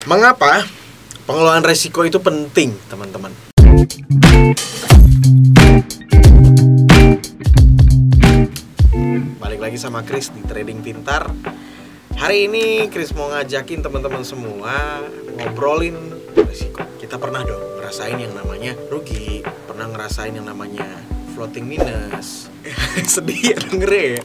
Mengapa pengelolaan resiko itu penting, teman-teman? Balik lagi sama Chris di Trading Pintar. Hari ini Chris mau ngajakin teman-teman semua ngobrolin resiko. Kita pernah dong ngerasain yang namanya rugi, pernah ngerasain yang namanya floating minus. Sedih ya dengernya ya.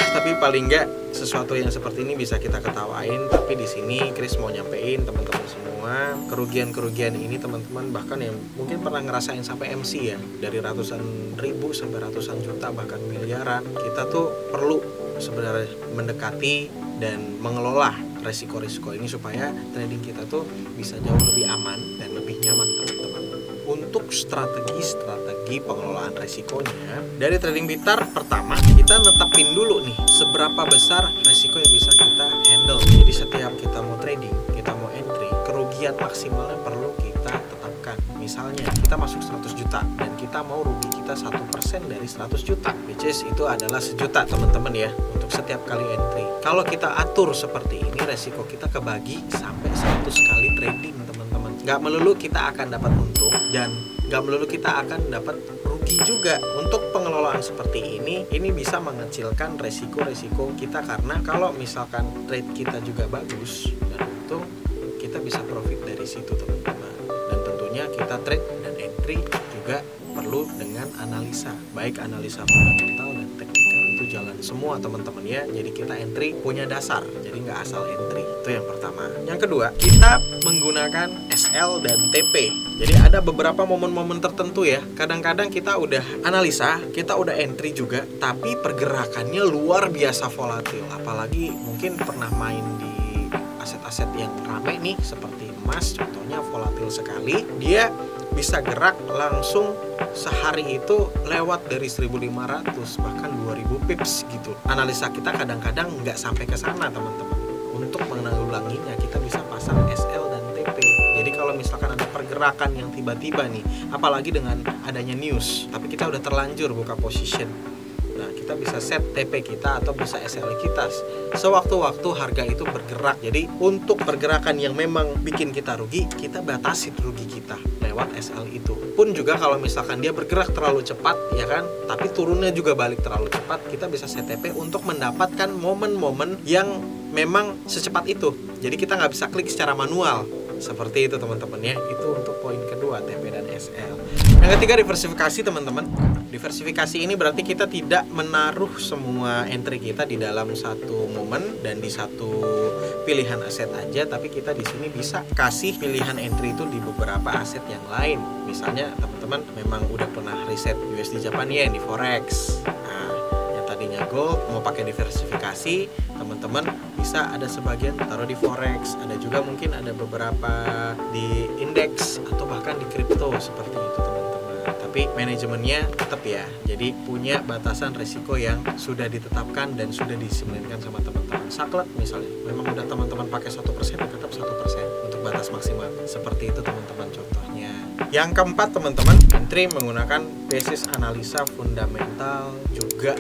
Tapi paling enggak sesuatu yang seperti ini bisa kita ketawain. Tapi di sini Chris mau nyampein teman-teman semua kerugian-kerugian ini, teman-teman bahkan yang mungkin pernah ngerasain sampai MC ya, dari ratusan ribu sampai ratusan juta bahkan miliaran. Kita tuh perlu sebenarnya mendekati dan mengelola resiko-resiko ini supaya trading kita tuh bisa jauh lebih aman dan lebih nyaman, teman-teman. Untuk strategi pengelolaan resikonya dari Trading Pintar, pertama kita netapin dulu nih seberapa besar resiko yang bisa kita handle. Jadi setiap kita mau trading, kita mau entry, kerugian maksimalnya perlu kita tetapkan. Misalnya kita masuk 100 juta dan kita mau rugi kita 1% dari 100 juta, which is itu adalah 1 juta, teman-teman ya, untuk setiap kali entry. Kalau kita atur seperti ini, resiko kita kebagi sampai 100 kali trading, teman-teman. Nggak melulu kita akan dapat untung dan nggak melulu kita akan dapat rugi juga. Untuk pengelolaan seperti ini bisa mengecilkan resiko-resiko kita, karena kalau misalkan trade kita juga bagus dan untung, kita bisa profit dari situ, teman-teman. Dan tentunya kita trade dan entry juga perlu dengan analisa, baik analisa fundamental dan teknikal, itu jalan semua, teman-teman ya. Jadi kita entry punya dasar, jadi nggak asal entry. Itu yang pertama. Yang kedua, kita menggunakan SL dan TP. Jadi ada beberapa momen-momen tertentu ya, kadang-kadang kita udah analisa, kita udah entry juga, tapi pergerakannya luar biasa volatil. Apalagi mungkin pernah main di aset-aset yang rame nih, seperti emas contohnya, volatil sekali. Dia bisa gerak langsung sehari itu lewat dari 1.500 bahkan 2.000 pips gitu. Analisa kita kadang-kadang nggak sampai ke sana, teman-teman. Untuk menanggulanginya kita bisa pasang SL dan TP. Jadi kalau misalkan ada pergerakan yang tiba-tiba nih, apalagi dengan adanya news, tapi kita udah terlanjur buka position, nah kita bisa set TP kita atau bisa SL kita sewaktu-waktu harga itu bergerak. Jadi untuk pergerakan yang memang bikin kita rugi, kita batasi rugi kita lewat SL itu. Pun juga kalau misalkan dia bergerak terlalu cepat ya kan, tapi turunnya juga balik terlalu cepat, kita bisa set TP untuk mendapatkan momen-momen yang memang secepat itu. Jadi kita nggak bisa klik secara manual seperti itu, teman-teman ya. Itu untuk poin kedua, TP dan SL. Yang ketiga, diversifikasi, teman-teman. Diversifikasi ini berarti kita tidak menaruh semua entry kita di dalam satu momen dan di satu pilihan aset aja, tapi kita di sini bisa kasih pilihan entry itu di beberapa aset yang lain. Misalnya teman-teman memang udah pernah riset USD Japan Yen di forex. Nah, yang tadinya gold mau pakai diversifikasi, teman-teman bisa ada sebagian taruh di forex, ada juga mungkin ada beberapa di indeks atau bahkan di kripto seperti itu, teman-teman. Tapi manajemennya tetap ya, jadi punya batasan resiko yang sudah ditetapkan dan sudah disimulasikan sama teman-teman. Saklek misalnya, memang udah teman-teman pakai 1%, tetap 1% untuk batas maksimal. Seperti itu, teman-teman, contohnya. Yang keempat, teman-teman, entry menggunakan basis analisa fundamental juga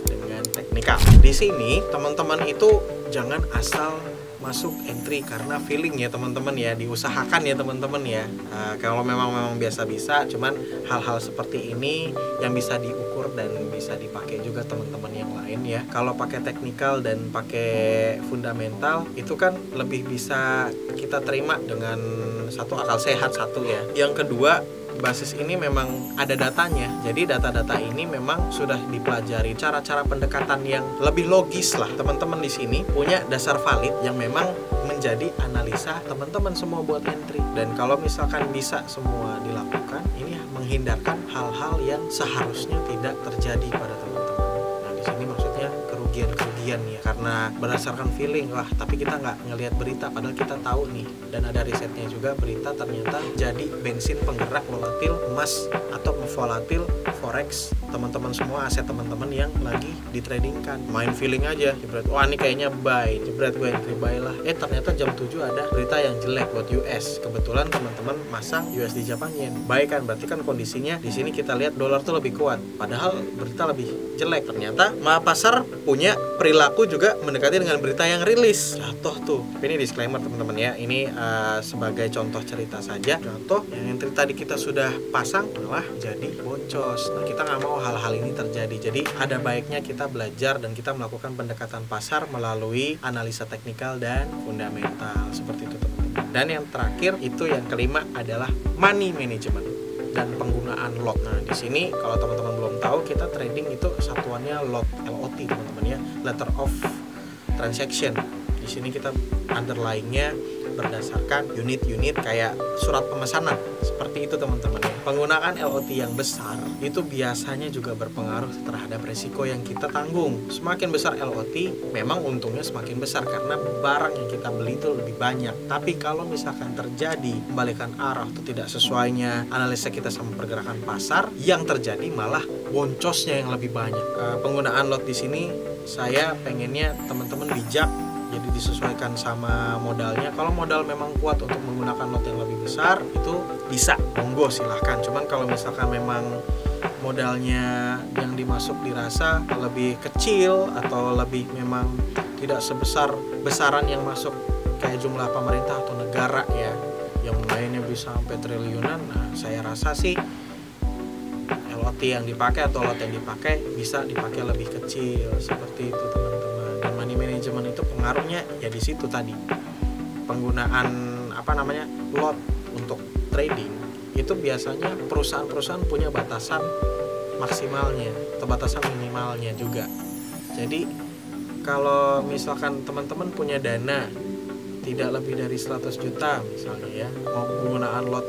dengan teknikal. Di sini teman-teman itu jangan asal masuk entry karena feeling ya, teman-teman ya. Diusahakan ya, teman-teman ya. Kalau memang biasa bisa, cuman hal-hal seperti ini yang bisa diukur dan bisa dipakai juga teman-teman yang lain ya. Kalau pakai teknikal dan pakai fundamental itu kan lebih bisa kita terima dengan satu akal sehat, satu ya. Yang kedua, basis ini memang ada datanya. Jadi data-data ini memang sudah dipelajari, cara-cara pendekatan yang lebih logis lah. Teman-teman di sini punya dasar valid yang memang menjadi analisa teman-teman semua buat entry. Dan kalau misalkan bisa semua dilakukan, ini menghindarkan hal-hal yang seharusnya tidak terjadi pada teman-teman. Nah, di sini maksudnya kerugian ya, karena berdasarkan feeling, wah tapi kita nggak ngelihat berita, padahal kita tahu nih dan ada risetnya juga, berita ternyata jadi bensin penggerak volatil emas atau volatil forex teman-teman semua, aset teman-teman yang lagi ditradingkan. Main feeling aja, jebret, wah ini kayaknya buy, jebret gue entry buy lah. Ternyata jam 7 ada berita yang jelek buat US. Kebetulan teman-teman masang USD Japan Yen. Buy kan, berarti kan kondisinya di sini kita lihat dolar tuh lebih kuat, padahal berita lebih jelek. Ternyata pasar punya perilaku perilaku juga mendekati dengan berita yang rilis. Jatuh tuh. Tapi ini disclaimer teman-teman ya. Ini sebagai contoh cerita saja. Contoh yang tadi kita sudah pasang malah jadi boncos. Nah, kita nggak mau hal-hal ini terjadi. Jadi ada baiknya kita belajar dan kita melakukan pendekatan pasar melalui analisa teknikal dan fundamental. Seperti itu teman-teman. Dan yang terakhir itu yang kelima adalah money management dan penggunaan lot. Nah, di sini kalau teman-teman belum tahu, kita trading itu satuannya lot, LOT teman-teman ya, letter of transaction. Di sini kita underlying-nya berdasarkan unit-unit kayak surat pemesanan. Seperti itu teman-teman ya. Penggunaan LOT yang besar itu biasanya juga berpengaruh terhadap resiko yang kita tanggung. Semakin besar LOT, memang untungnya semakin besar karena barang yang kita beli itu lebih banyak. Tapi kalau misalkan terjadi kebalikan arah atau tidak sesuainya analisa kita sama pergerakan pasar, yang terjadi malah boncosnya yang lebih banyak. Penggunaan lot di sini saya pengennya teman-teman bijak. Jadi disesuaikan sama modalnya. Kalau modal memang kuat untuk menggunakan lot yang lebih besar, itu bisa, monggo silahkan. Cuman kalau misalkan memang modalnya yang dimasuk dirasa lebih kecil atau lebih memang tidak sebesar besaran yang masuk kayak jumlah pemerintah atau negara ya, yang lainnya bisa sampai triliunan, nah saya rasa sih LOT yang dipakai atau lot yang dipakai bisa dipakai lebih kecil. Seperti itu teman-teman. Dan money management itu pengaruhnya ya di situ tadi. Penggunaan lot untuk trading itu biasanya perusahaan-perusahaan punya batasan maksimalnya atau batasan minimalnya juga. Jadi kalau misalkan teman-teman punya dana tidak lebih dari 100 juta misalnya ya, mau penggunaan lot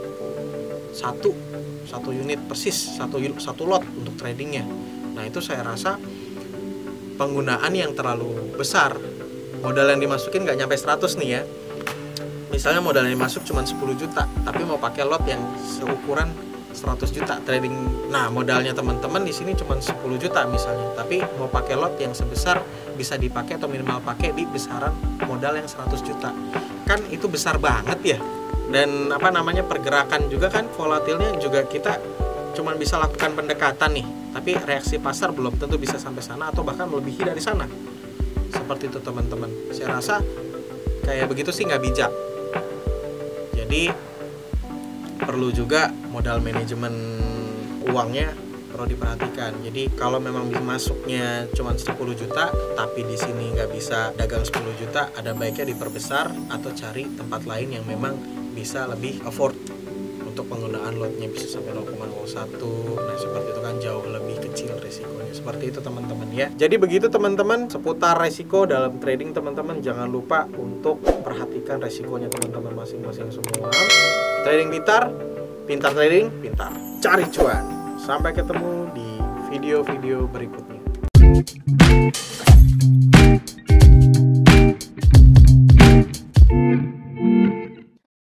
satu unit persis, satu lot untuk tradingnya. Nah itu saya rasa penggunaan yang terlalu besar. Modal yang dimasukin nggak nyampe 100 nih ya. Misalnya modal yang dimasuk cuma 10 juta, tapi mau pakai lot yang seukuran 100 juta trading. Nah, modalnya teman-teman di sini cuma 10 juta misalnya, tapi mau pakai lot yang sebesar bisa dipakai atau minimal pakai di besaran modal yang 100 juta. Kan itu besar banget ya. Dan pergerakan juga kan volatilnya juga kita cuma bisa lakukan pendekatan nih, tapi reaksi pasar belum tentu bisa sampai sana atau bahkan melebihi dari sana. Seperti itu teman-teman. Saya rasa kayak begitu sih nggak bijak. Jadi perlu juga modal manajemen uangnya perlu diperhatikan. Jadi kalau memang masuknya cuma 10 juta tapi di sini nggak bisa dagang 10 juta, ada baiknya diperbesar atau cari tempat lain yang memang bisa lebih afford untuk penggunaan lotnya, bisa sampai 0,01. Nah seperti itu kan jauh lebih kecil resikonya. Seperti itu teman-teman ya. Jadi begitu teman-teman seputar resiko dalam trading. Teman-teman jangan lupa untuk perhatikan resikonya teman-teman masing-masing semua. Trading pintar trading, pintar cari cuan. Sampai ketemu di video-video berikutnya.